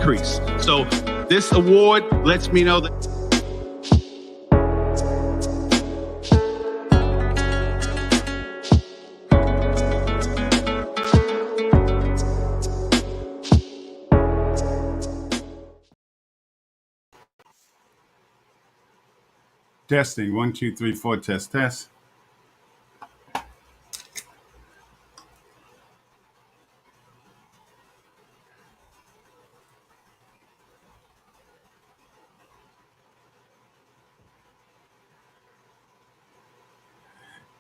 increase. So this award lets me know that testing 1 2 3 4 test.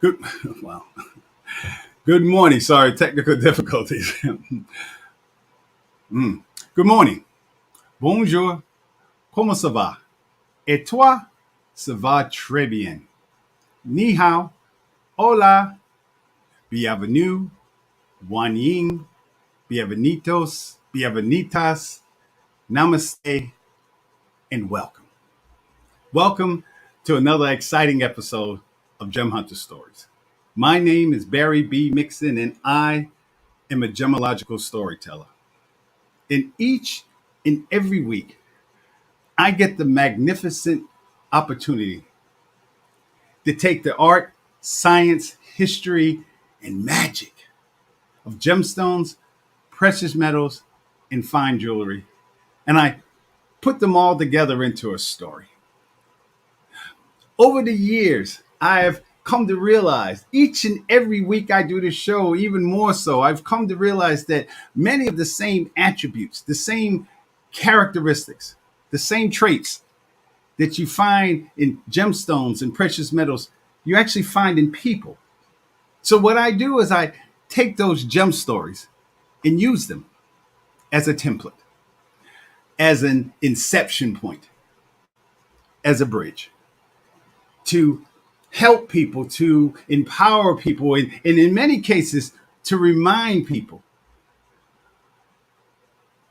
Good. Wow. Good morning. Sorry, technical difficulties. Good morning. Bonjour. Comment ça va? Et toi? Ça va très bien. Ni hao. Hola. Bienvenue. Guanyin. Bienvenidos. Bienvenitas. Namaste. And welcome. Welcome to another exciting episode of Gem Hunter Stories. My name is Barry B. Mixon, and I am a gemmological storyteller. In each and every week, I get the magnificent opportunity to take the art, science, history, and magic of gemstones, precious metals, and fine jewelry, and I put them all together into a story. Over the years, I have come to realize each and every week I do this show, even more so, I've come to realize that many of the same attributes, the same characteristics, the same traits that you find in gemstones and precious metals, you actually find in people. So what I do is I take those gem stories and use them as a template, as an inception point, as a bridge to help people, to empower people, and in many cases, to remind people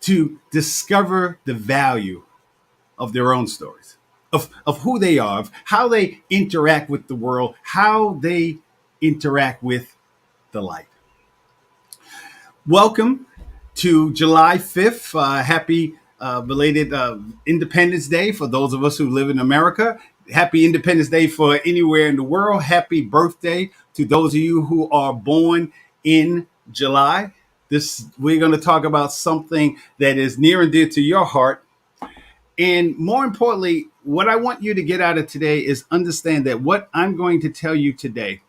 to discover the value of their own stories, of who they are, of how they interact with the world, how they interact with the light. Welcome to July 5th. Happy belated Independence Day for those of us who live in America. Happy Independence Day for anywhere in the world. Happy birthday to those of you who are born in July. We're going to talk about something that is near and dear to your heart. And more importantly, what I want you to get out of today is understand that what I'm going to tell you today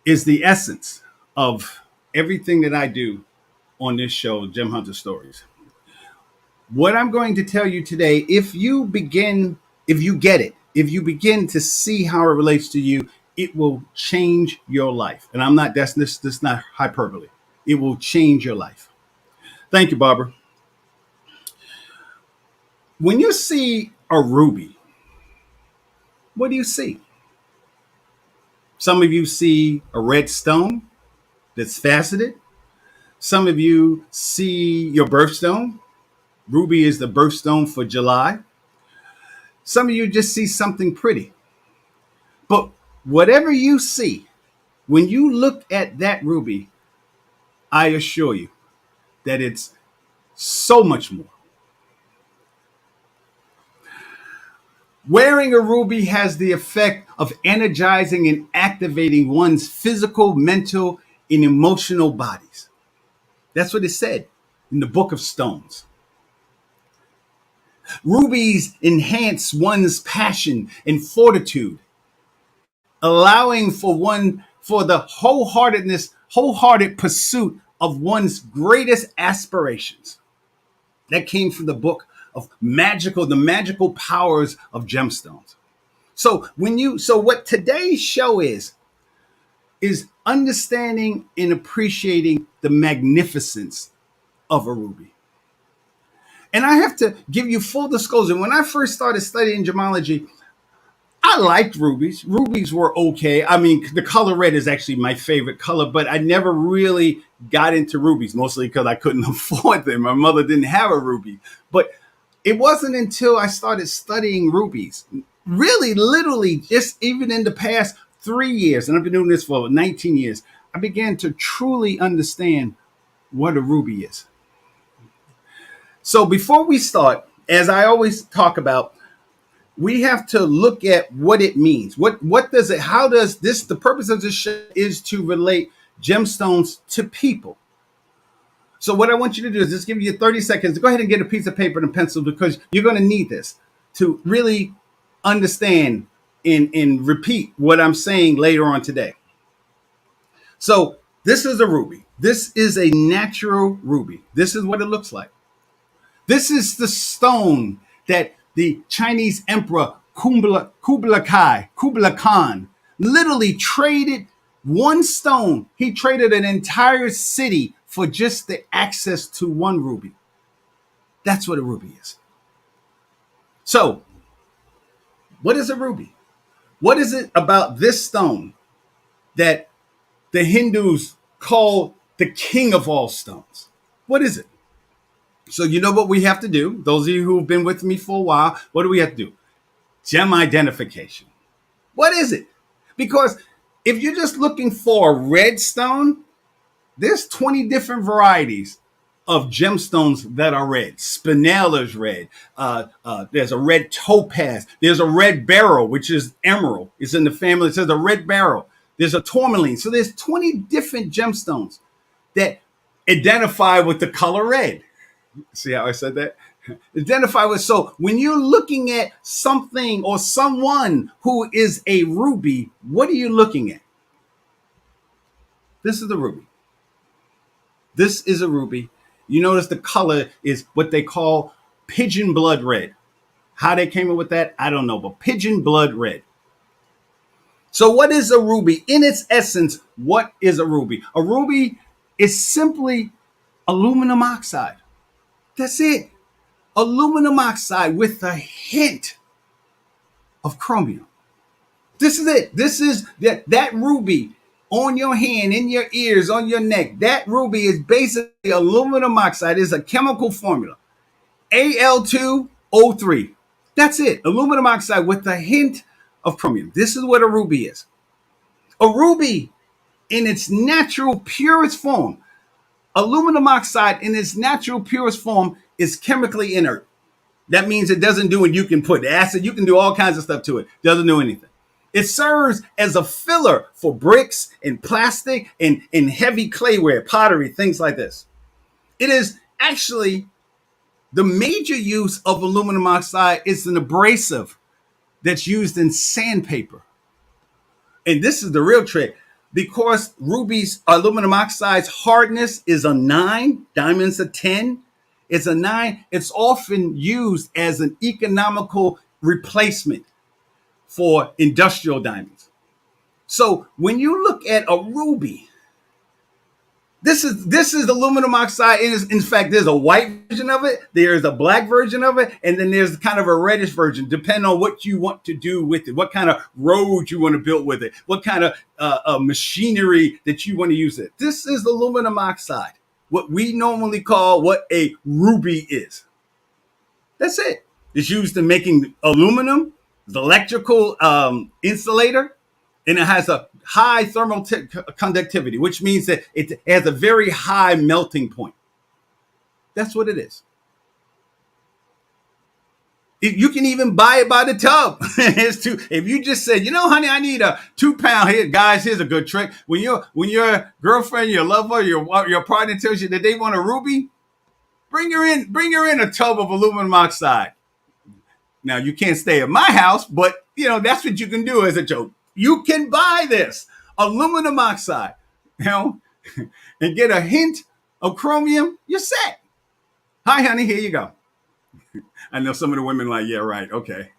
is the essence of everything that I do on this show, Gem Hunter Stories. What I'm going to tell you today, if you begin to see how it relates to you, it will change your life. And that's not hyperbole. It will change your life. Thank you, Barbara. When you see a ruby, what do you see? Some of you see a red stone that's faceted. Some of you see your birthstone. Ruby is the birthstone for July. Some of you just see something pretty. But whatever you see, when you look at that ruby, I assure you that it's so much more. Wearing a ruby has the effect of energizing and activating one's physical, mental, and emotional bodies. That's what it said in the Book of Stones. Rubies enhance one's passion and fortitude, allowing for the wholehearted pursuit of one's greatest aspirations. That came from the book of the magical powers of gemstones. So what today's show is understanding and appreciating the magnificence of a ruby. And I have to give you full disclosure. When I first started studying gemology, I liked rubies. Rubies were okay. I mean, the color red is actually my favorite color, but I never really got into rubies, mostly because I couldn't afford them. My mother didn't have a ruby. But it wasn't until I started studying rubies, really, literally, just even in the past 3 years, and I've been doing this for 19 years, I began to truly understand what a ruby is. So before we start, as I always talk about, we have to look at what it means. What does it? How does this? The purpose of this show is to relate gemstones to people. So what I want you to do is just give you 30 seconds to go ahead and get a piece of paper and a pencil, because you're going to need this to really understand and repeat what I'm saying later on today. So this is a ruby. This is a natural ruby. This is what it looks like. This is the stone that the Chinese emperor Kublai Khan literally traded one stone. He traded an entire city for just the access to one ruby. That's what a ruby is. So, what is a ruby? What is it about this stone that the Hindus call the king of all stones? What is it? So you know what we have to do. Those of you who have been with me for a while, what do we have to do? Gem identification. What is it? Because if you're just looking for a red stone, there's 20 different varieties of gemstones that are red. Spinel is red. There's a red topaz. There's a red beryl, which is emerald. It's in the family. It says a red beryl. There's a tourmaline. So there's 20 different gemstones that identify with the color red. See how I said that? Identify with. So when you're looking at something or someone who is a ruby, what are you looking at? This is a ruby. This is a ruby. You notice the color is what they call pigeon blood red. How they came up with that, I don't know, but pigeon blood red. So what is a ruby? In its essence, what is a ruby? A ruby is simply aluminum oxide. That's it. Aluminum oxide with a hint of chromium. This is it. This is that ruby on your hand, in your ears, on your neck. That ruby is basically aluminum oxide. It's a chemical formula. Al2O3. That's it. Aluminum oxide with a hint of chromium. This is what a ruby is. A ruby in its natural purest form, aluminum oxide in its natural purest form is chemically inert. That means it doesn't do what you can put acid. You can do all kinds of stuff to it. Doesn't do anything. It serves as a filler for bricks and plastic and heavy clayware, pottery, things like this. It is actually the major use of aluminum oxide is an abrasive that's used in sandpaper. And this is the real trick. Because rubies, aluminum oxide's hardness is a 9, diamonds a 10. It's a 9. It's often used as an economical replacement for industrial diamonds. So when you look at a ruby, this is aluminum oxide. In fact, there's a white version of it, there's a black version of it, and then there's kind of a reddish version, depending on what you want to do with it, what kind of road you want to build with it, what kind of machinery that you want to use it. This is aluminum oxide, what we normally call what a ruby is. That's it. It's used in making aluminum, the electrical insulator, and it has a high thermal conductivity, which means that it has a very high melting point. That's what it is. You can even buy it by the tub. If you just said, honey, I need a 2 pound here, guys, here's a good trick. When your girlfriend, your lover, your partner tells you that they want a ruby, bring her in a tub of aluminum oxide. Now you can't stay at my house, but that's what you can do as a joke. You can buy this aluminum oxide, and get a hint of chromium. You're set. Hi, honey. Here you go. I know some of the women are like, yeah, right. Okay.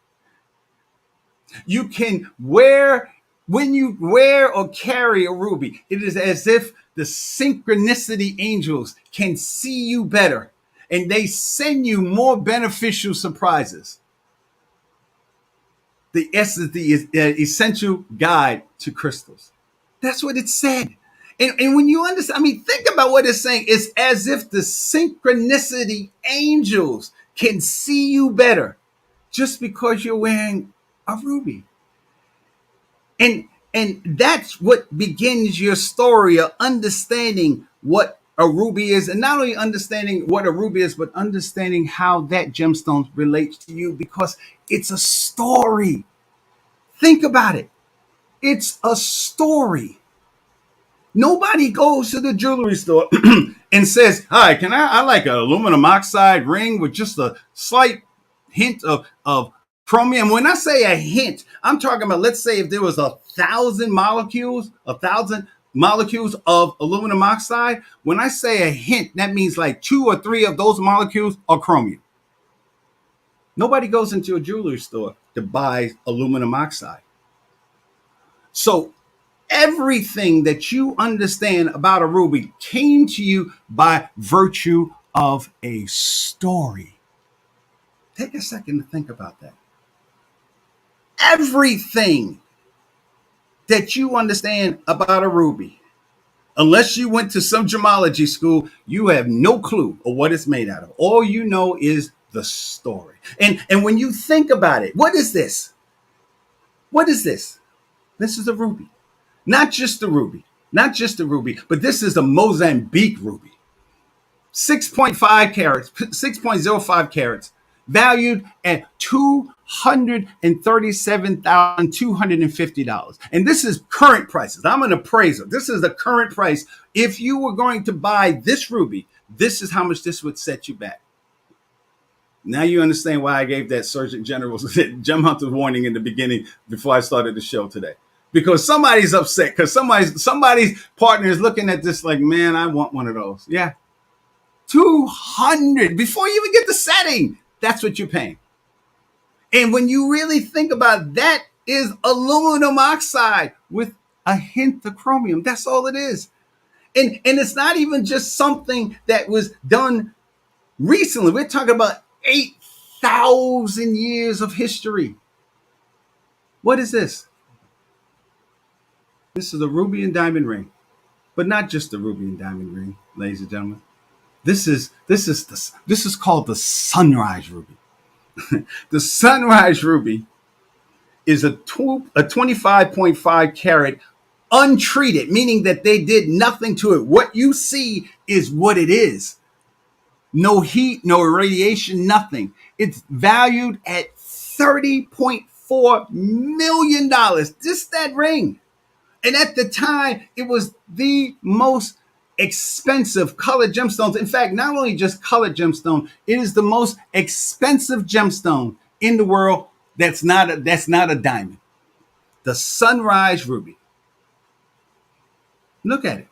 You can when you wear or carry a ruby, it is as if the synchronicity angels can see you better and they send you more beneficial surprises. The essential guide to crystals. That's what it said. And when you understand, think about what it's saying. It's as if the synchronicity angels can see you better just because you're wearing a ruby. And that's what begins your story of understanding what a ruby is, and not only understanding what a ruby is, but understanding how that gemstone relates to you, because it's a story. Think about it. It's a story. Nobody goes to the jewelry store and says, "Hi, I like an aluminum oxide ring with just a slight hint of chromium." When I say a hint, I'm talking about, let's say if there was 1,000 molecules of aluminum oxide. When I say a hint, that means like 2 or 3 of those molecules are chromium. Nobody goes into a jewelry store to buy aluminum oxide. So everything that you understand about a ruby came to you by virtue of a story. Take a second to think about that. Everything that you understand about a ruby, unless you went to some gemology school, you have no clue of what it's made out of. All you know is the story. And when you think about it, what is this? What is this? This is a ruby. Not just a ruby, but this is a Mozambique ruby. 6.5 carats, 6.05 carats, valued at $237,250. And this is current prices. I'm an appraiser. This is the current price. If you were going to buy this ruby, this is how much this would set you back. Now you understand why I gave that Surgeon General's gem hunter warning in the beginning before I started the show today. Because somebody's upset, because somebody's partner is looking at this like, man, I want one of those. Yeah. 200 before you even get the setting. That's what you're paying. And when you really think about it, that is aluminum oxide with a hint of chromium. That's all it is. And it's not even just something that was done recently. We're talking about 8,000 years of history. What is this? This is a ruby and diamond ring, but not just a ruby and diamond ring, ladies and gentlemen. This is called the sunrise ruby. The sunrise ruby is a 25.5 carat untreated, meaning that they did nothing to it. What you see is what it is. No heat, no radiation, nothing. It's valued at $30.4 million. Just that ring. And at the time, it was the most expensive colored gemstones. In fact, not only just colored gemstone, it is the most expensive gemstone in the world that's not a diamond. The sunrise ruby. Look at it.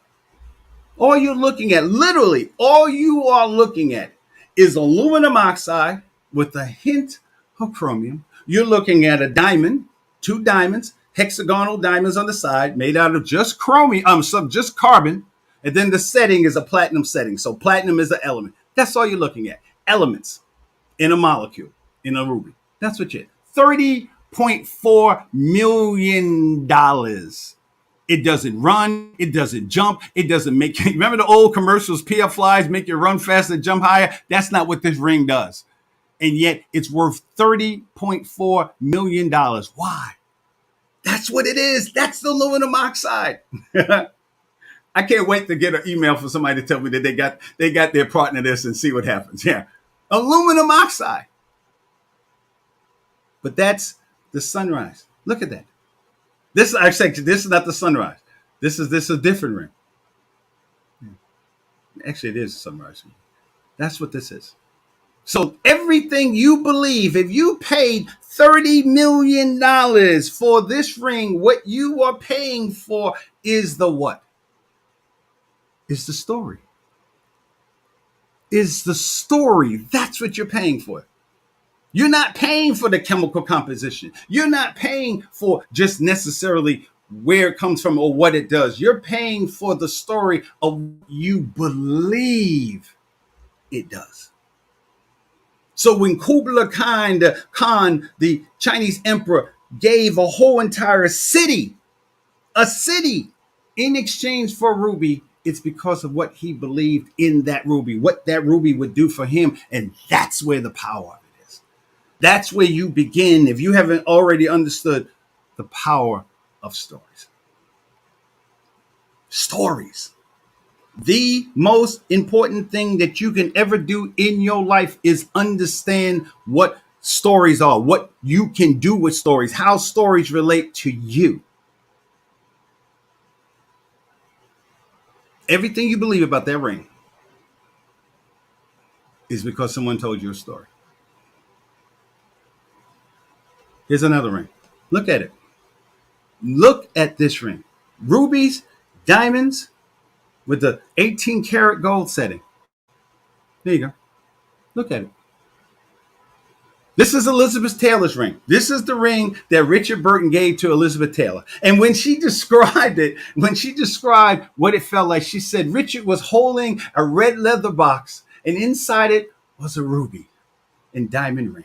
All you're looking at, literally, all you are looking at is aluminum oxide with a hint of chromium. You're looking at a diamond, 2 diamonds, hexagonal diamonds on the side, made out of just chromium, just carbon, and then the setting is a platinum setting. So platinum is an element. That's all you're looking at. Elements in a molecule, in a ruby. That's what you're. $30.4 million. It doesn't run. It doesn't jump. It doesn't make you. Remember the old commercials, PF flies make you run faster, jump higher? That's not what this ring does. And yet it's worth $30.4 million. Why? That's what it is. That's the aluminum oxide. I can't wait to get an email from somebody to tell me that they got their partner this and see what happens. Yeah. Aluminum oxide. But that's the sunrise. Look at that. This is not the sunrise. This is a different ring. Actually, it is a sunrise ring. That's what this is. So everything you believe, if you paid $30 million for this ring, what you are paying for is the what? Is the story. Is the story. That's what you're paying for. You're not paying for the chemical composition. You're not paying for just necessarily where it comes from or what it does. You're paying for the story of what you believe it does. So when Kublai Khan, the Chinese emperor, gave a whole entire city, in exchange for a ruby, it's because of what he believed in that ruby, what that ruby would do for him. And that's where the power of it is. That's where you begin, if you haven't already understood the power of stories. Stories. The most important thing that you can ever do in your life is understand what stories are, what you can do with stories, how stories relate to you. Everything you believe about that ring is because someone told you a story. Here's another ring. Look at it. Look at this ring. Rubies, diamonds with the 18 karat gold setting. There you go. Look at it. This is Elizabeth Taylor's ring. This is the ring that Richard Burton gave to Elizabeth Taylor. And when she described it, when she described what it felt like, she said Richard was holding a red leather box, and inside it was a ruby and diamond ring,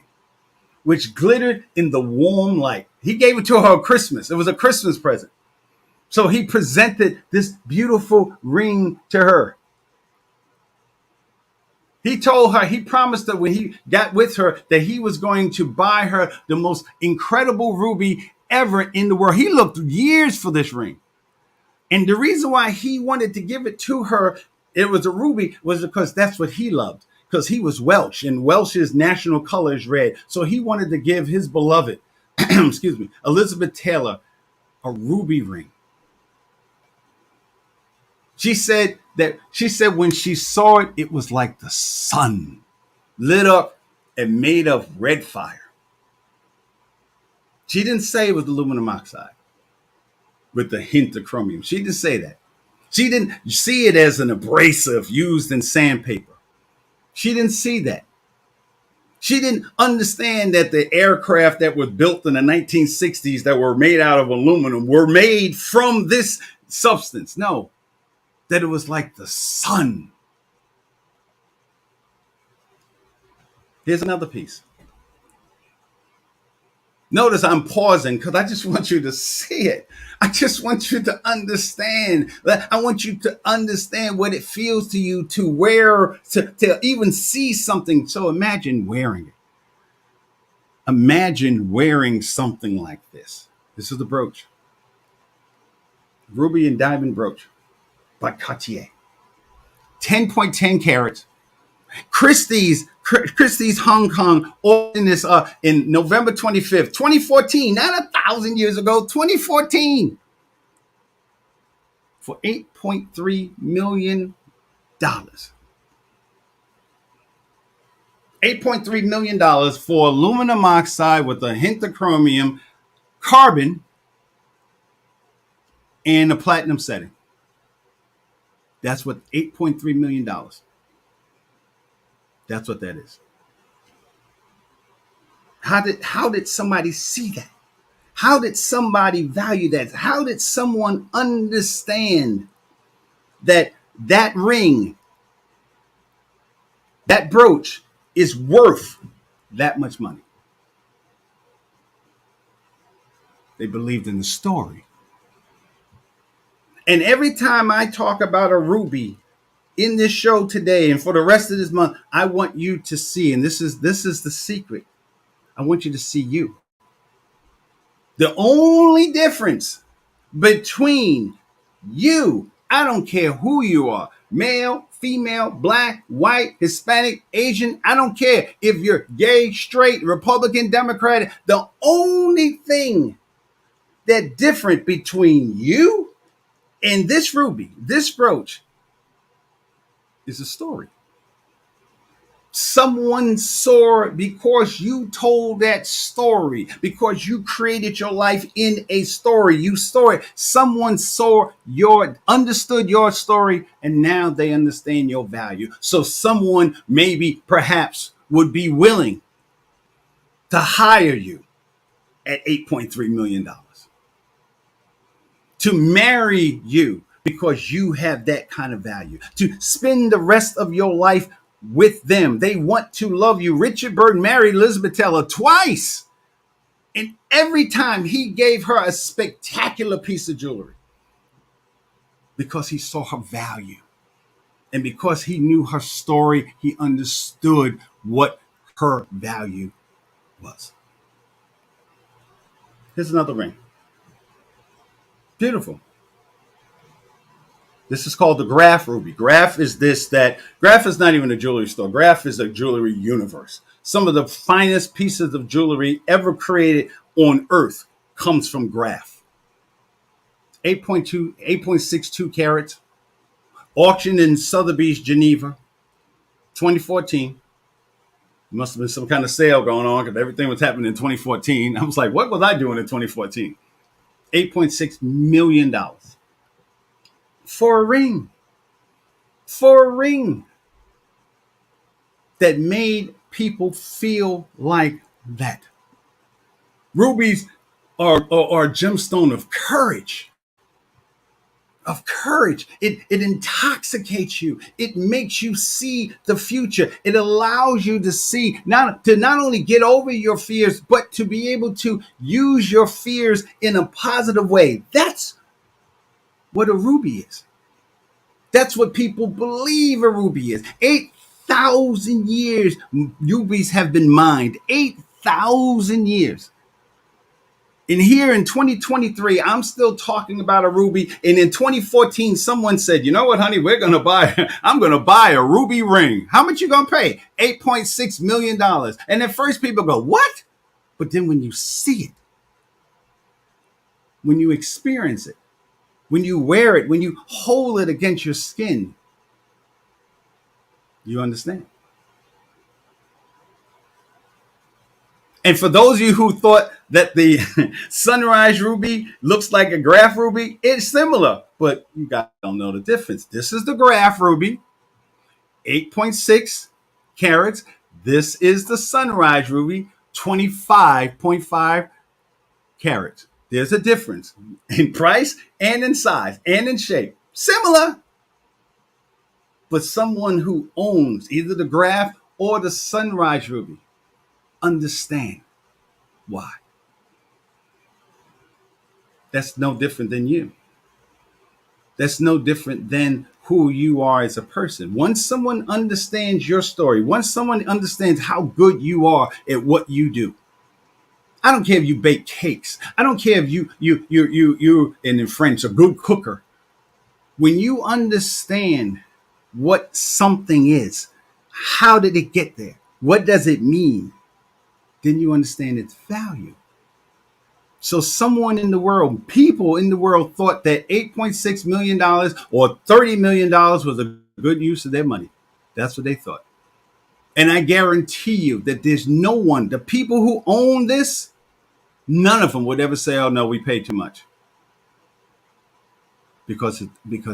which glittered in the warm light. He gave it to her at Christmas. It was a Christmas present. So he presented this beautiful ring to her. He told her, he promised her when he got with her that he was going to buy her the most incredible ruby ever in the world. He looked years for this ring. And the reason why he wanted to give it to her, it was a ruby, was because that's what he loved. Because he was Welsh, and Welsh's national color is red. So he wanted to give his beloved, excuse me, Elizabeth Taylor, a ruby ring. She said when she saw it, it was like the sun lit up and made of red fire. She didn't say it was aluminum oxide with a hint of chromium. She didn't say that. She didn't see it as an abrasive used in sandpaper. She didn't see that. She didn't understand that the aircraft that was built in the 1960s that were made out of aluminum were made from this substance. No, that it was like the sun. Here's another piece. Notice I'm pausing because I just want you to see it. I just want you to understand. I want you to understand what it feels to you to wear, to even see something. So imagine wearing it. Imagine wearing something like this. This is the brooch. Ruby and diamond brooch by Cartier. 10.10 carats. Christie's Hong Kong opened this in November 25th, 2014, not 1,000 years ago, 2014, for $8.3 million. $8.3 million for aluminum oxide with a hint of chromium, carbon, and a platinum setting. That's what $8.3 million. That's what that is. How did somebody see that? How did somebody value that? How did someone understand that that ring, that brooch is worth that much money? They believed in the story. And every time I talk about a ruby in this show today and for the rest of this month, I want you to see, and this is the secret. I want you to see you. The only difference between you, I don't care who you are, male, female, black, white, Hispanic, Asian, I don't care if you're gay, straight, Republican, Democrat. The only thing that different between you and this ruby, this brooch, is a story. Someone saw it because you told that story, because you created your life in a story. You saw it. Someone understood your story, and now they understand your value. So someone maybe perhaps would be willing to hire you at $8.3 million, to marry you because you have that kind of value, to spend the rest of your life with them. They want to love you. Richard Burton married Elizabeth Taylor twice. And every time he gave her a spectacular piece of jewelry because he saw her value. And because he knew her story, he understood what her value was. Here's another ring. Beautiful. This is called the Graph Ruby. Graph is Graph is not even a jewelry store. Graph is a jewelry universe. Some of the finest pieces of jewelry ever created on earth comes from Graph. 8.62 carats, auctioned in Sotheby's, Geneva, 2014. Must have been some kind of sale going on because everything was happening in 2014. I was like, what was I doing in 2014? $8.6 million for a ring. For a ring that made people feel like that. Rubies are a gemstone of courage. Of courage. It intoxicates you. It makes you see the future. It allows you to see, not only get over your fears, but to be able to use your fears in a positive way. That's what a ruby is. That's what people believe a ruby is. 8,000 years rubies have been mined. 8,000 years. And here in 2023, I'm still talking about a ruby. And in 2014, someone said, you know what, honey, I'm going to buy a ruby ring. How much you going to pay? $8.6 million. And at first people go, what? But then when you see it, when you experience it, when you wear it, when you hold it against your skin, you understand. And for those of you who thought that the sunrise ruby looks like a Graph ruby, it's similar, but you guys don't know the difference. This is the Graph ruby, 8.6 carats. This is the sunrise ruby, 25.5 carats. There's a difference in price and in size and in shape. Similar, but someone who owns either the Graph or the sunrise ruby understand why. That's no different than you. That's no different than who you are as a person. Once someone understands your story, once someone understands how good you are at what you do, I don't care if you bake cakes. I don't care if you're in French, a good cooker. When you understand what something is, how did it get there? What does it mean? Then you understand its value. So someone in the world, people in the world thought that $8.6 million or $30 million was a good use of their money. That's what they thought. And I guarantee you that there's no one, the people who own this, none of them would ever say, oh, no, we paid too much. Because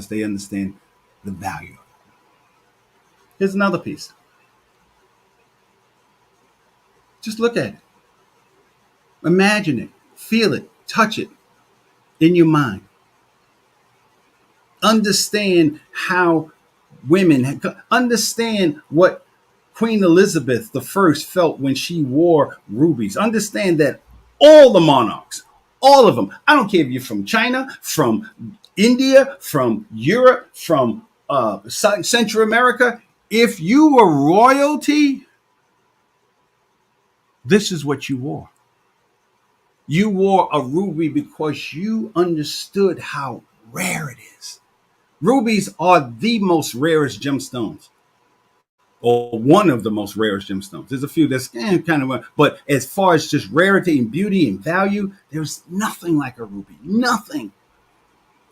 they understand the value. Here's another piece. Just look at it. Imagine it. Feel it. Touch it in your mind. Understand how women, understand what Queen Elizabeth I felt when she wore rubies. Understand that all the monarchs, all of them, I don't care if you're from China, from India, from Europe, from Central America, if you were royalty, this is what you wore. You wore a ruby because you understood how rare it is. Rubies are the most rarest gemstones, or one of the most rarest gemstones. There's a few that's kind of, but as far as just rarity and beauty and value, there's nothing like a ruby. Nothing.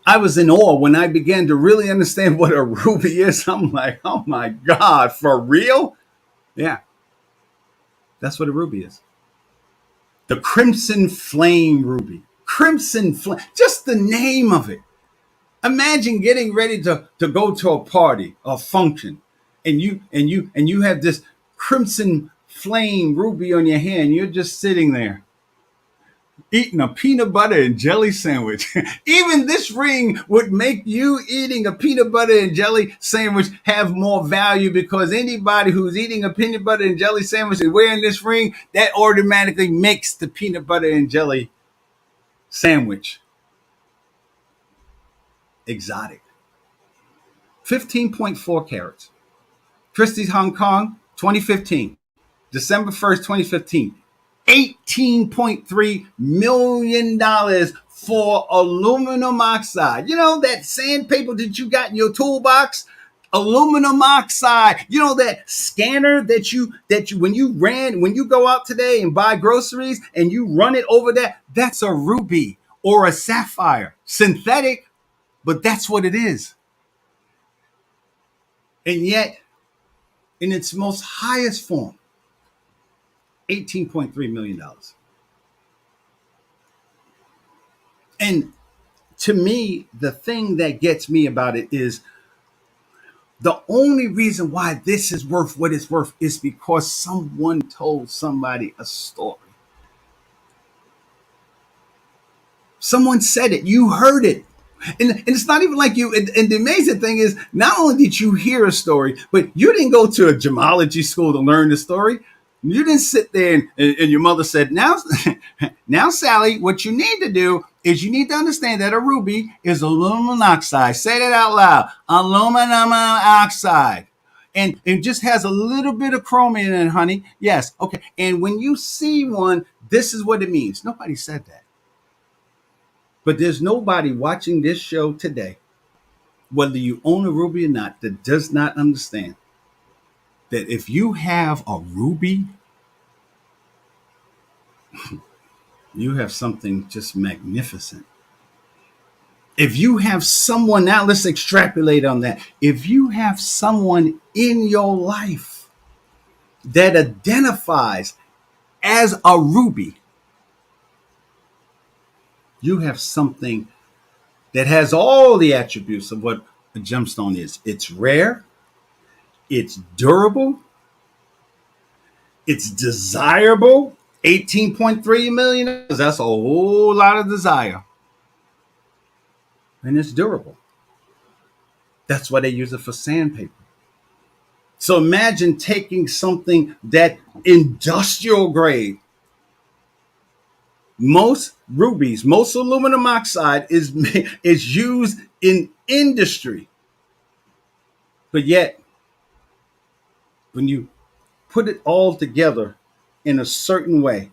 I was in awe when I began to really understand what a ruby is. I'm like, oh my God, for real? Yeah, that's what a ruby is. The Crimson Flame Ruby. Crimson Flame, just the name of it. Imagine getting ready to go to a party, a function, and you have this Crimson Flame Ruby on your hand. You're just sitting there eating a peanut butter and jelly sandwich. Even this ring would make you eating a peanut butter and jelly sandwich have more value, because anybody who's eating a peanut butter and jelly sandwich and wearing this ring, that automatically makes the peanut butter and jelly sandwich exotic. 15.4 carats. Christie's Hong Kong, 2015. December 1st, 2015. $18.3 million for aluminum oxide. You know, that sandpaper that you got in your toolbox? Aluminum oxide. You know, that scanner that you when you go out today and buy groceries and you run it over that, that's a ruby or a sapphire. Synthetic, but that's what it is. And yet, in its most highest form, $18.3 million. And to me, the thing that gets me about it is the only reason why this is worth what it's worth is because someone told somebody a story. Someone said it. You heard it. And it's not even like you. And the amazing thing is, not only did you hear a story, but you didn't go to a gemmology school to learn the story. You didn't sit there and your mother said, now, Sally, what you need to do is you need to understand that a ruby is aluminum oxide. Say that out loud. Aluminum oxide. And it just has a little bit of chromium in it, honey. Yes. Okay. And when you see one, this is what it means. Nobody said that. But there's nobody watching this show today, whether you own a ruby or not, that does not understand that if you have a ruby, you have something just magnificent. If you have someone, now let's extrapolate on that. If you have someone in your life that identifies as a ruby, you have something that has all the attributes of what a gemstone is. It's rare, it's durable, it's desirable. $18.3 million, that's a whole lot of desire. And it's durable. That's why they use it for sandpaper. So imagine taking something that industrial grade. Most rubies, most aluminum oxide is used in industry. But yet, when you put it all together in a certain way,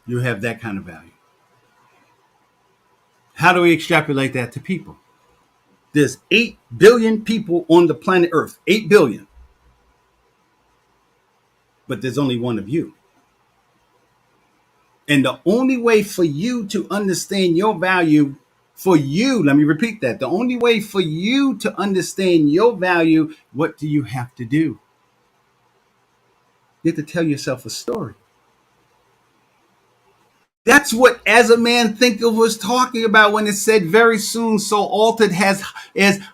you have that kind of value. How do we extrapolate that to people? There's 8 billion people on the planet Earth, 8 billion. But there's only one of you. And the only way for you to understand your value, for you, let me repeat that. The only way for you to understand your value, what do you have to do? You have to tell yourself a story. That's what As a Man Thinketh was talking about when it said very soon so altered has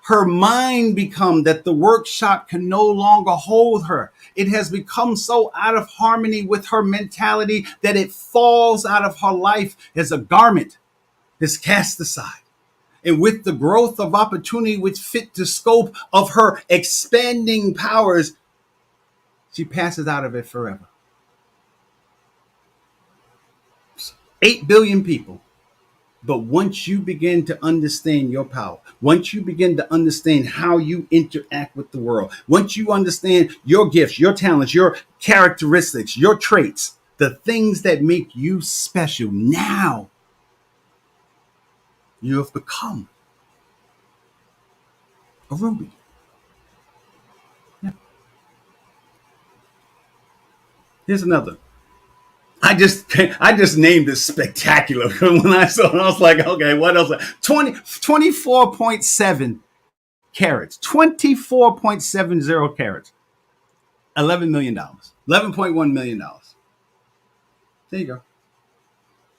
her mind become that the workshop can no longer hold her. It has become so out of harmony with her mentality that it falls out of her life as a garment is cast aside. And with the growth of opportunity which fit the scope of her expanding powers, she passes out of it forever. 8 billion people. But once you begin to understand your power, once you begin to understand how you interact with the world, once you understand your gifts, your talents, your characteristics, your traits, the things that make you special, now you have become a ruby. Yeah. Here's another. I just named it spectacular. When I saw it, I was like, okay, what else? 24.7 carats, 24.70 carats, $11 million, $11.1 million. There you go.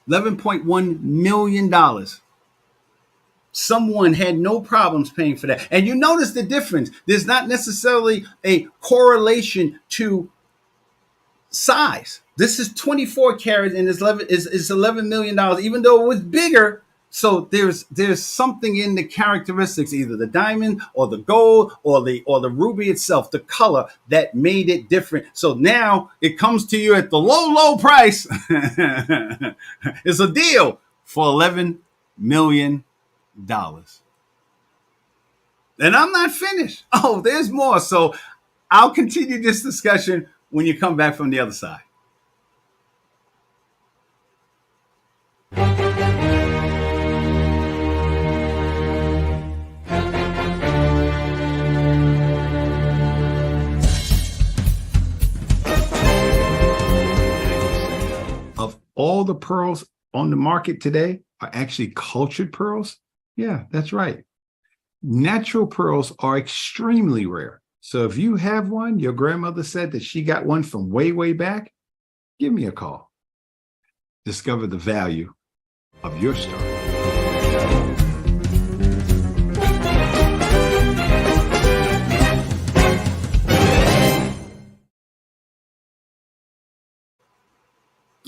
$11.1 million. Someone had no problems paying for that. And you notice the difference. There's not necessarily a correlation to size. This is 24 carats and it's $11 million, even though it was bigger. So there's something in the characteristics, either the diamond or the gold or the ruby itself, the color that made it different. So now it comes to you at the low price. It's a deal for $11 million. And I'm not finished. Oh, there's more. So I'll continue this discussion when you come back from the other side. Of all the pearls on the market today are actually cultured pearls. Yeah, that's right. Natural pearls are extremely rare. So if you have one, your grandmother said that she got one from way, way back, give me a call. Discover the value of your story.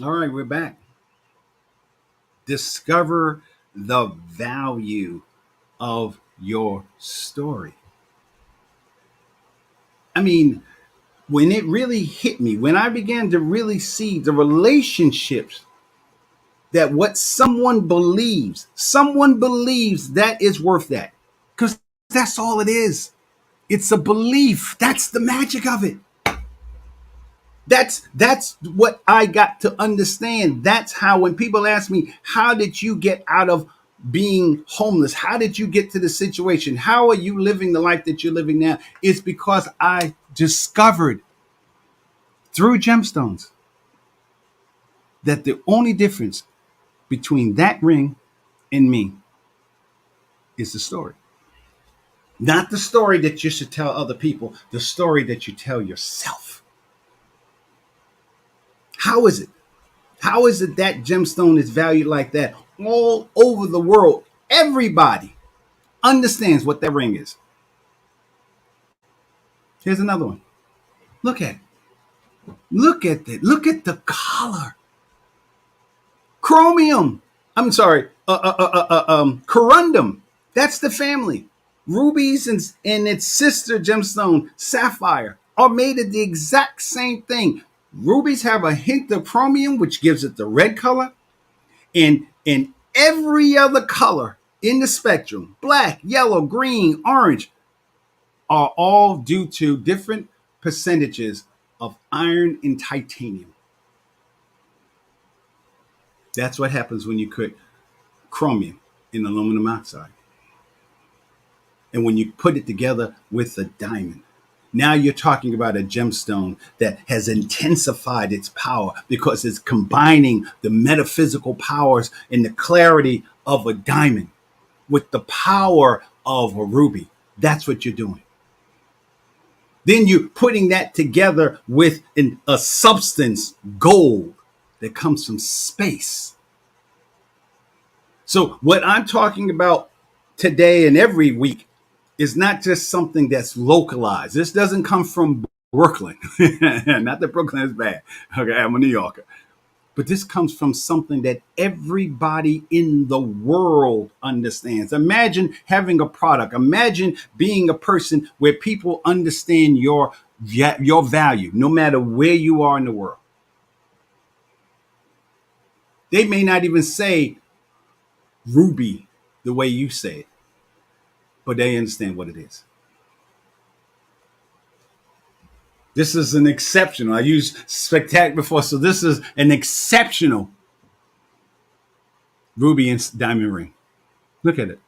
All right, we're back. Discover the value of your story. I mean, when it really hit me, when I began to really see the relationships that what someone believes that is worth that. Because that's all it is. It's a belief. That's the magic of it. That's what I got to understand. That's how when people ask me, how did you get out of being homeless? How did you get to the situation? How are you living the life that you're living now? It's because I discovered through gemstones that the only difference between that ring and me is the story. Not the story that you should tell other people, the story that you tell yourself. How is it? How is it that gemstone is valued like that all over the world? Everybody understands what that ring is. Here's another one. Look at it. Look at it. Look at the color. Chromium. I'm sorry. Corundum. That's the family. Rubies and its sister gemstone, sapphire, are made of the exact same thing. Rubies have a hint of chromium, which gives it the red color. And every other color in the spectrum, black, yellow, green, orange, are all due to different percentages of iron and titanium. That's what happens when you put chromium in aluminum oxide. And when you put it together with a diamond, now you're talking about a gemstone that has intensified its power because it's combining the metaphysical powers and the clarity of a diamond with the power of a ruby. That's what you're doing. Then you're putting that together with a substance, gold, that comes from space. So what I'm talking about today and every week is not just something that's localized. This doesn't come from Brooklyn. Not that Brooklyn is bad. Okay, I'm a New Yorker. But this comes from something that everybody in the world understands. Imagine having a product. Imagine being a person where people understand your value, no matter where you are in the world. They may not even say ruby the way you say it, but they understand what it is. This is an exceptional. I used spectacular before, so this is an exceptional ruby and diamond ring. Look at it.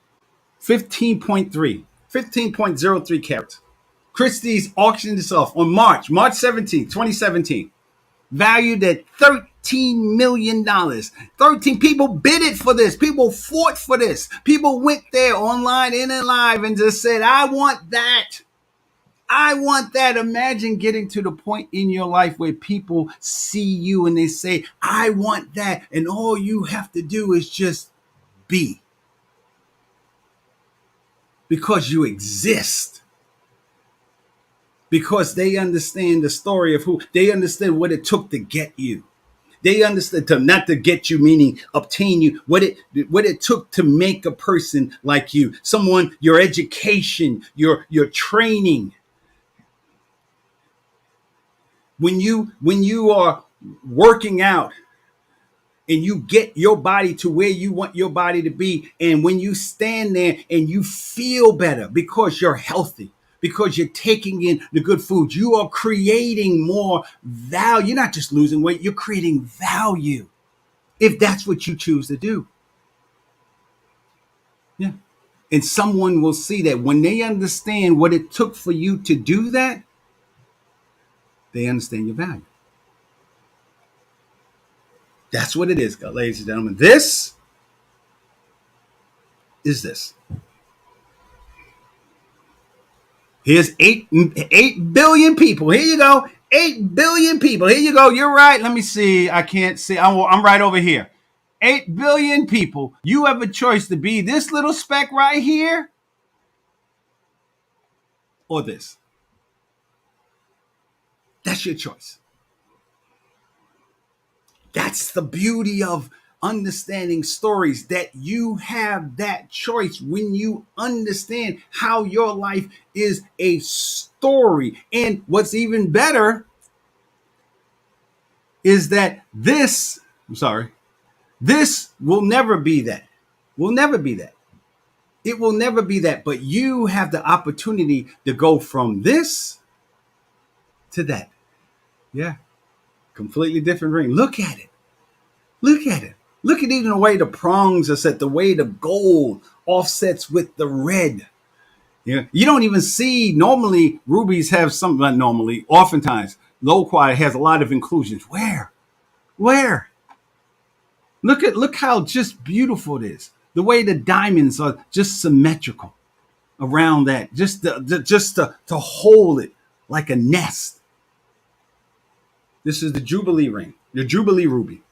15.03 carats. Christie's auctioned this off on March 17th, 2017. Valued at $13 million. 13 people bid it for this. People fought for this. People went there online and in live and just said, I want that. I want that. Imagine getting to the point in your life where people see you and they say, I want that. And all you have to do is just be. Because you exist. Because they understand the story of who, they understand what it took to get you. They understand not to get you, meaning obtain you, what it took to make a person like you. Someone, your education, your training. When you are working out and you get your body to where you want your body to be, and when you stand there and you feel better because you're healthy, because you're taking in the good food. You are creating more value. You're not just losing weight, you're creating value if that's what you choose to do. Yeah. And someone will see that when they understand what it took for you to do that, they understand your value. That's what it is, ladies and gentlemen. This is this. Here's 8 billion people. Here you go. 8 billion people. Here you go. You're right. Let me see. I can't see. I'm right over here. 8 billion people. You have a choice to be this little speck right here or this. That's your choice. That's the beauty of understanding stories, that you have that choice when you understand how your life is a story. And what's even better is that this will never be that. Will never be that. It will never be that. But you have the opportunity to go from this to that. Yeah. Completely different ring. Look at it. Look at it. Look at even the way the prongs are set, the way the gold offsets with the red. Yeah. You don't even see, normally rubies have some, not normally, oftentimes, low quality has a lot of inclusions. Where? Look how just beautiful it is. The way the diamonds are just symmetrical around that, just to hold it like a nest. This is the Jubilee ring, the Jubilee ruby.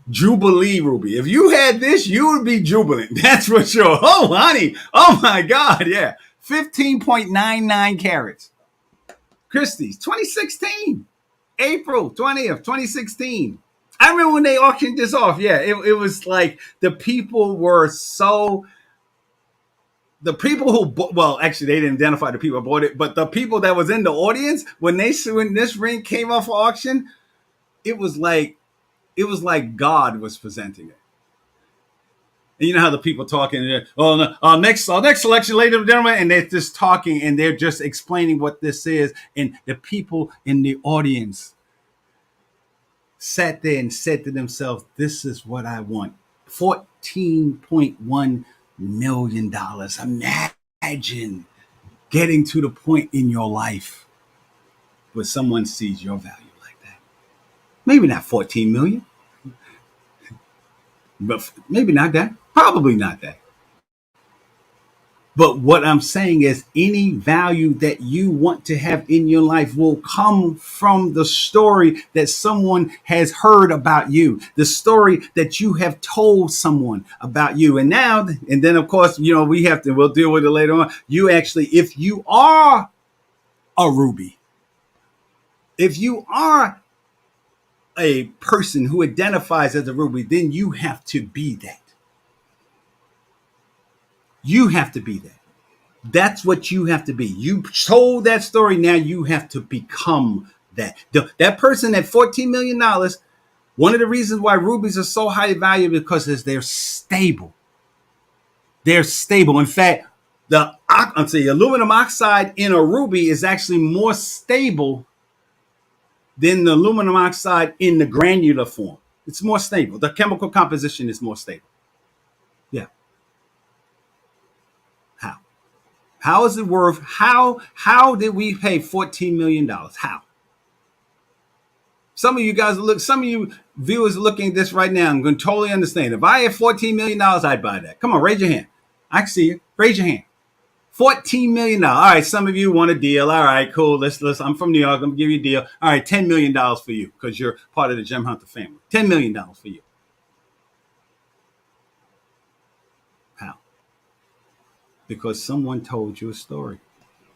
Jubilee ruby. If you had this, you would be jubilant. That's for sure. Oh, honey. Oh, my God. Yeah. 15.99 carats. Christie's, 2016. April 20th, 2016. I remember when they auctioned this off. Yeah, it was like the people were so... The people who bought, well, actually, they didn't identify the people who bought it, but the people that was in the audience, when this ring came off auction, it was like God was presenting it. And you know how the people talking, our next selection, ladies and gentlemen, and they're just talking and they're just explaining what this is. And the people in the audience sat there and said to themselves, this is what I want. $14.1 million. Imagine getting to the point in your life where someone sees your value like that. Maybe not 14 million. But maybe not that. Probably not that. But what I'm saying is any value that you want to have in your life will come from the story that someone has heard about you, the story that you have told someone about you. And then of course, we'll deal with it later on. You actually, if you are a ruby, if you are a person who identifies as a ruby, then you have to be that. You have to be that. That's what you have to be. You told that story. Now you have to become that. That person at $14 million, one of the reasons why rubies are so highly valued because they're stable. They're stable. In fact, the aluminum oxide in a ruby is actually more stable than the aluminum oxide in the granular form. It's more stable. The chemical composition is more stable. Yeah. How is it worth? How did we pay $14 million? How? Some of you viewers are looking at this right now. I'm going to totally understand. If I had $14 million, I'd buy that. Come on, raise your hand. I can see you. Raise your hand. $14 million. All right, some of you want a deal. All right, cool. Let's. I'm from New York. I'm going to give you a deal. All right, $10 million for you because you're part of the Gem Hunter family. $10 million for you. How? Because someone told you a story.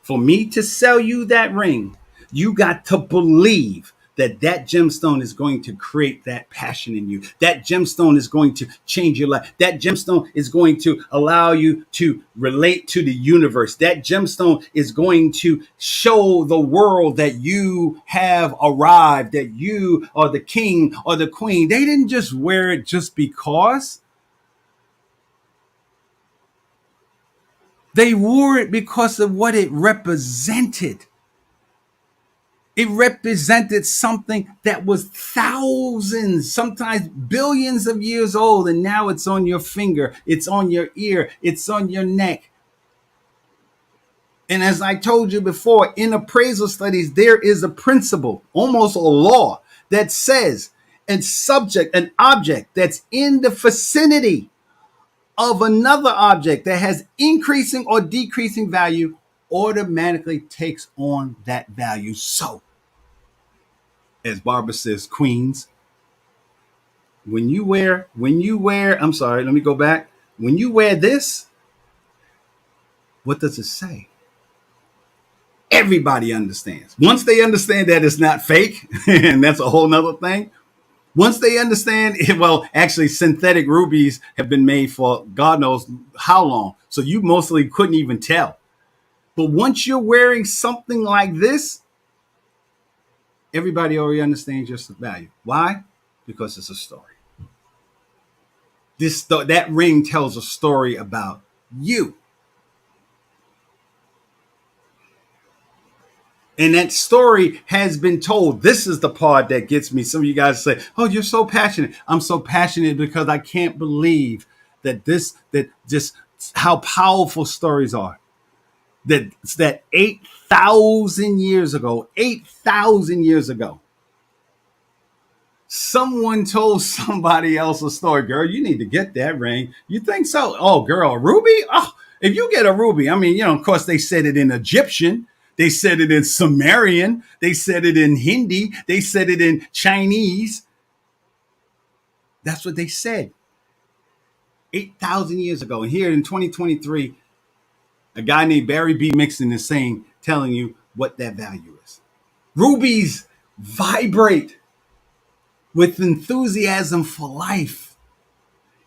For me to sell you that ring, you got to believe that gemstone is going to create that passion in you. That gemstone is going to change your life. That gemstone is going to allow you to relate to the universe. That gemstone is going to show the world that you have arrived, that you are the king or the queen. They didn't just wear it just because. They wore it because of what it represented. It represented something that was thousands, sometimes billions of years old, and now it's on your finger, it's on your ear, it's on your neck. And as I told you before, in appraisal studies, there is a principle, almost a law, that says an object that's in the vicinity of another object that has increasing or decreasing value automatically takes on that value. So, as Barbara says, Queens, I'm sorry, let me go back. When you wear this, what does it say? Everybody understands. Once they understand that it's not fake, and that's a whole nother thing. Once they understand, well, actually, synthetic rubies have been made for God knows how long. So you mostly couldn't even tell. But once you're wearing something like this, everybody already understands your value. Why? Because it's a story. That ring tells a story about you. And that story has been told. This is the part that gets me. Some of you guys say, "Oh, you're so passionate." I'm so passionate because I can't believe that just how powerful stories are. That 8,000 years ago, someone told somebody else a story. Girl, you need to get that ring. You think so? Oh, girl, a ruby? Oh, if you get a ruby, I mean, of course they said it in Egyptian. They said it in Sumerian. They said it in Hindi. They said it in Chinese. That's what they said 8,000 years ago. And here in 2023, a guy named Barry B. Mixon is telling you what that value is. Rubies vibrate with enthusiasm for life,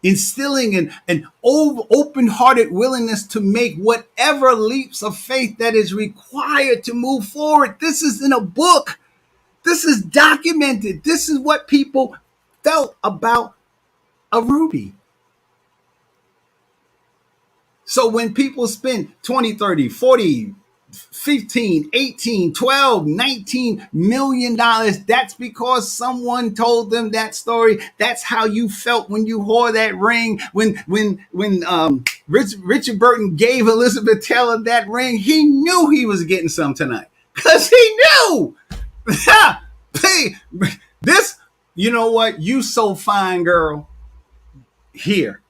instilling an open-hearted willingness to make whatever leaps of faith that is required to move forward. This is in a book. This is documented. This is what people felt about a ruby. So when people spend 20, 30, 40, 15, 18, 12, 19 million dollars, that's because someone told them that story. That's how you felt when you wore that ring. When Richard Burton gave Elizabeth Taylor that ring, he knew he was getting some tonight because he knew. Hey, this, you know what? You so fine, girl. Here.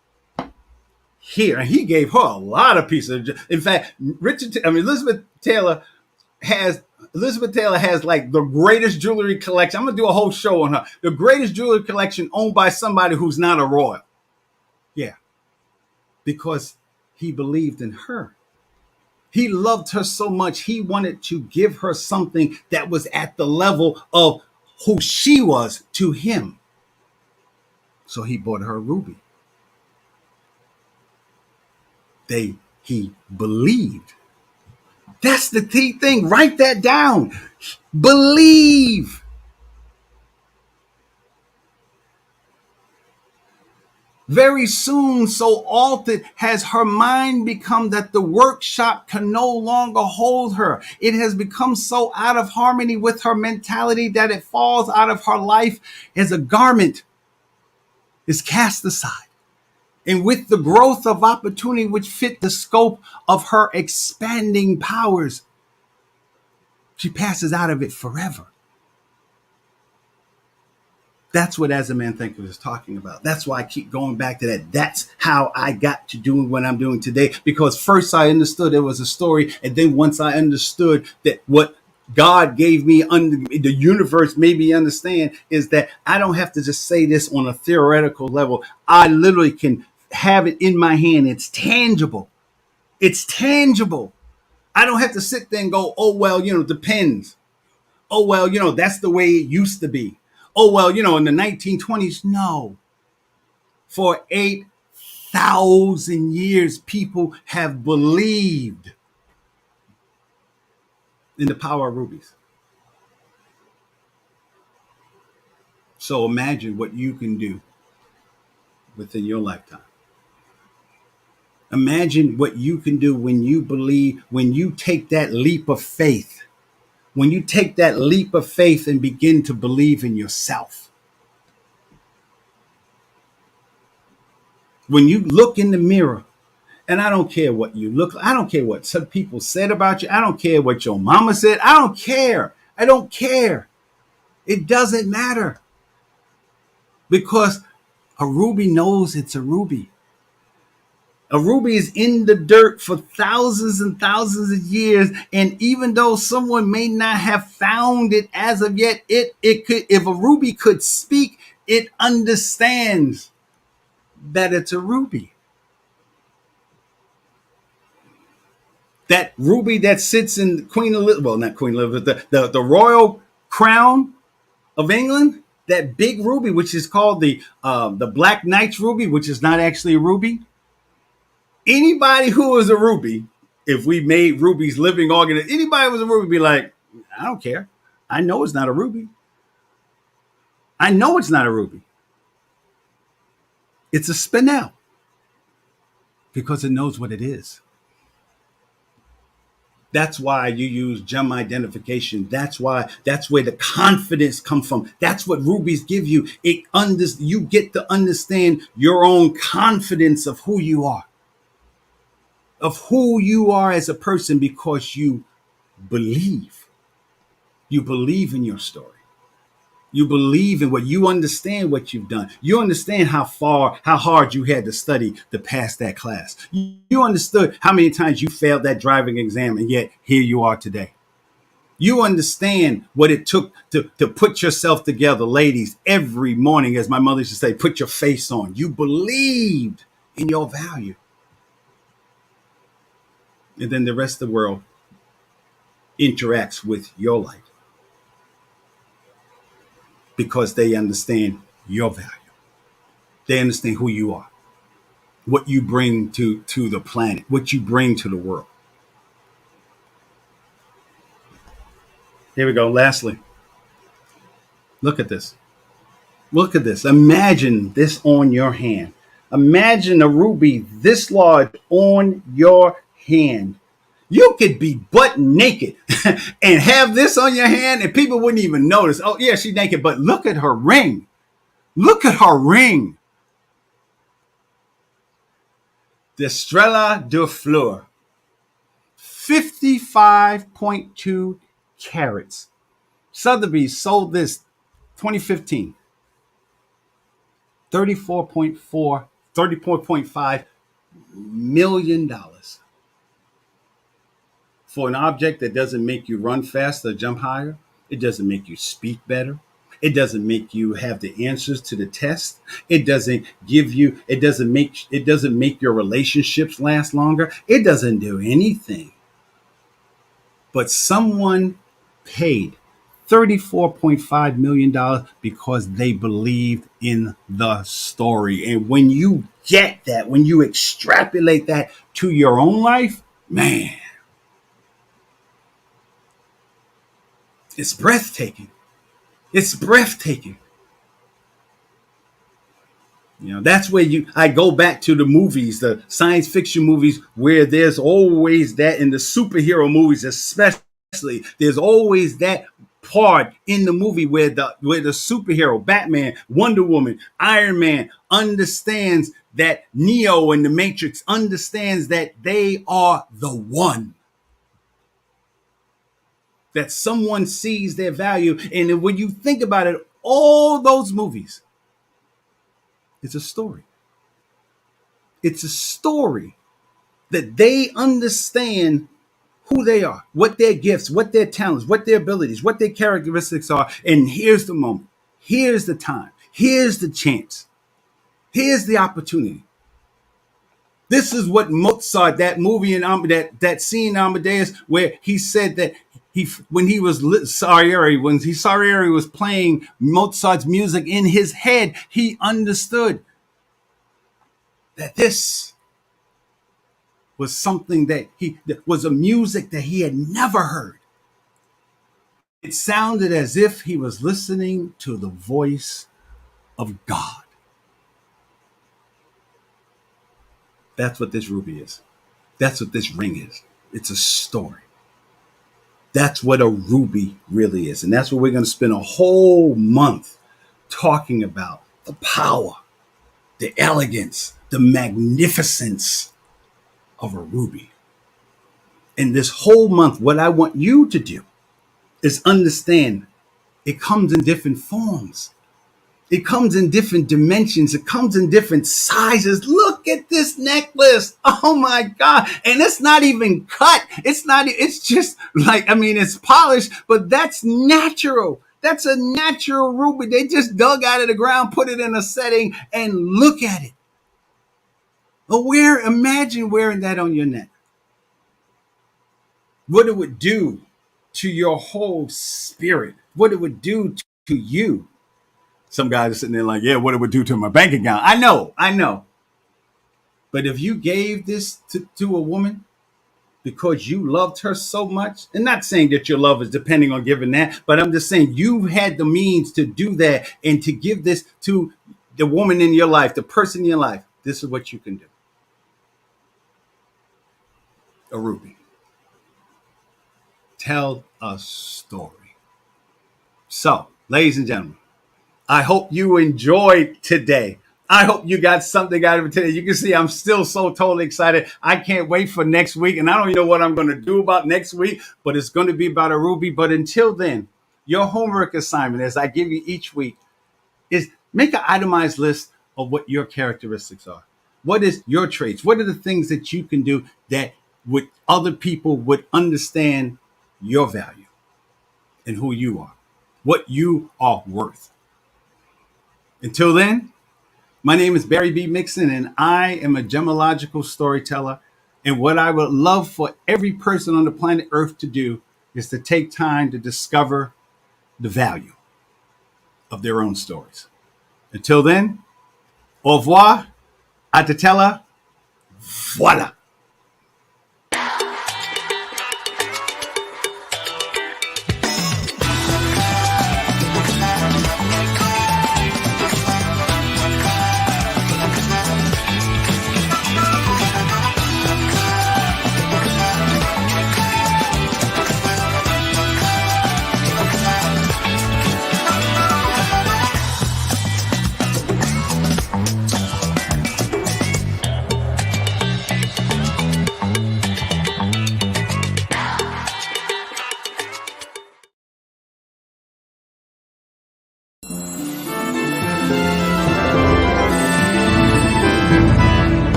And he gave her a lot of pieces. In fact, Elizabeth Taylor has like the greatest jewelry collection. I'm gonna do a whole show on her. The greatest jewelry collection owned by somebody who's not a royal. Yeah, because he believed in her. He loved her so much. He wanted to give her something that was at the level of who she was to him. So he bought her a ruby. He believed. That's the key thing. Write that down. Believe. Very soon, so altered has her mind become that the workshop can no longer hold her. It has become so out of harmony with her mentality that it falls out of her life as a garment, is cast aside. And with the growth of opportunity which fit the scope of her expanding powers, she passes out of it forever. That's what As a Man Thinketh is talking about. That's why I keep going back to that. That's how I got to doing what I'm doing today. Because first I understood there was a story. And then once I understood that what God gave me, the universe made me understand, is that I don't have to just say this on a theoretical level. I literally can have it in my hand. It's tangible. It's tangible. I don't have to sit there and go, oh, well, it depends. Oh, well, that's the way it used to be. Oh, well, in the 1920s, no. For 8,000 years, people have believed in the power of rubies. So imagine what you can do within your lifetime. Imagine what you can do when you believe, when you take that leap of faith, when you take that leap of faith and begin to believe in yourself. When you look in the mirror, and I don't care what you look like, I don't care what some people said about you, I don't care what your mama said, I don't care. I don't care. It doesn't matter. Because a ruby knows it's a ruby. A ruby is in the dirt for thousands and thousands of years, and even though someone may not have found it as of yet, it could. If a ruby could speak, it understands that it's a ruby. That ruby that sits in Queen Elizabeth, well, not Queen Elizabeth, the royal crown of England. That big ruby, which is called the Black Knight's ruby, which is not actually a ruby. Anybody who is a ruby, if we made rubies living organisms, anybody who was a ruby be like, I don't care. I know it's not a ruby. I know it's not a ruby. It's a spinel because it knows what it is. That's why you use gem identification. That's where the confidence comes from. That's what rubies give you. You get to understand your own confidence of who you are. Of who you are as a person because you believe. You believe in your story. You believe in what you understand, what you've done. You understand how hard you had to study to pass that class. You understood how many times you failed that driving exam, and yet here you are today. You understand what it took to put yourself together, ladies, every morning, as my mother used to say, put your face on. You believed in your value. And then the rest of the world interacts with your life because they understand your value. They understand who you are, what you bring to the planet, what you bring to the world. Here we go. Lastly, look at this. Look at this. Imagine this on your hand. Imagine a ruby this large on your hand. You could be butt naked and have this on your hand and people wouldn't even notice. Oh, yeah, she's naked, but look at her ring. Look at her ring. The Estrella de Fleur. 55.2 carats. Sotheby's sold this 2015. $34.5 million for an object that doesn't make you run faster, jump higher. It doesn't make you speak better. It doesn't make you have the answers to the test. It doesn't make your relationships last longer. It doesn't do anything. But someone paid $34.5 million because they believed in the story. And when you get that, when you extrapolate that to your own life, man, it's breathtaking. It's breathtaking. You know, that's where I go back to the movies, the science fiction movies, where there's always that, in the superhero movies especially, there's always that part in the movie where the superhero, Batman, Wonder Woman, Iron Man, understands that Neo in the Matrix understands that they are the one. That someone sees their value. And when you think about it, all those movies, it's a story. It's a story that they understand who they are, what their gifts, what their talents, what their abilities, what their characteristics are. And here's the moment. Here's the time. Here's the chance. Here's the opportunity. This is what Mozart, that movie in that scene in Amadeus, where he said that when Salieri was playing Mozart's music in his head, he understood that this was something that was a music that he had never heard. It sounded as if he was listening to the voice of God. That's what this ruby is. That's what this ring is. It's a story. That's what a ruby really is. And that's what we're going to spend a whole month talking about: the power, the elegance, the magnificence of a ruby. And this whole month, what I want you to do is understand it comes in different forms. It comes in different dimensions. It comes in different sizes. Look at this necklace. Oh my God. And it's not even cut. It's just like, it's polished, but that's natural. That's a natural ruby. They just dug out of the ground, put it in a setting, and look at it. Imagine wearing that on your neck. What it would do to your whole spirit. What it would do to you. Some guys are sitting there like, yeah, what it would do to my bank account. I know. But if you gave this to a woman because you loved her so much, and not saying that your love is depending on giving that, but I'm just saying you had the means to do that and to give this to the woman in your life, the person in your life, this is what you can do. A ruby. Tell a story. So, ladies and gentlemen, I hope you enjoyed today. I hope you got something out of it today. You can see I'm still so totally excited. I can't wait for next week. And I don't even know what I'm going to do about next week, but it's going to be about a ruby. But until then, your homework assignment, as I give you each week, is make an itemized list of what your characteristics are. What is your traits? What are the things that you can do that would other people would understand your value and who you are, what you are worth? Until then, my name is Barry B. Mixon, and I am a gemmological storyteller. And what I would love for every person on the planet Earth to do is to take time to discover the value of their own stories. Until then, au revoir, à te tella, voilà.